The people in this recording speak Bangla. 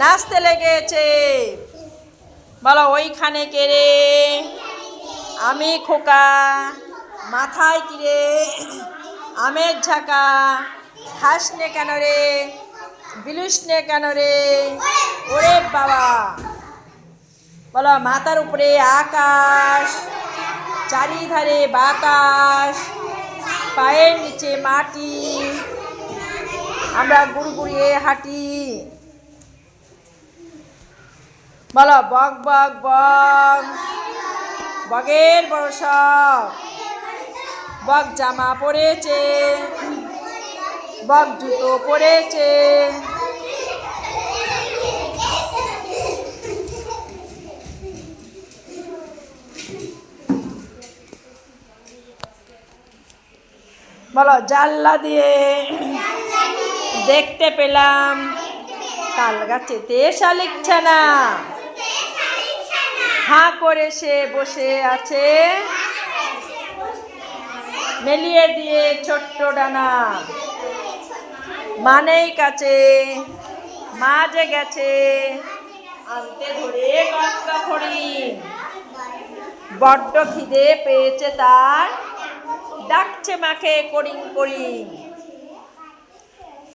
নাচতে লেগেছে। বলো ওইখানে কে রে? আমি খোকা। মাথায় কি রে? আমের ঝাঁকা। খাস নে কেন রে? বিলুস নে কেন রে? ওরে বাবা। বলো মাথার উপরে আকাশ, চারিধারে বাতাস, পায়ের নিচে মাটি, আমরা গুড়গুড়িয়ে হাঁটি। বলো বক বক বক, বগের বড় সব। বক জামা পরেছে, বক জুতো পরেছে। বলো জানলা দিয়ে দেখতে পেলাম তাল গাছেতে শালিক ছানা। হাঁ করে সে বসে আছে, মেলিয়ে দিয়ে ছোট্ট ডানা। মানেই কাছে, মা যে গেছে আনতে ধরে গঙ্গা হরিণ। বড্ড খিদে পেয়েছে তার, ডাকছে মাকে করিং করিং।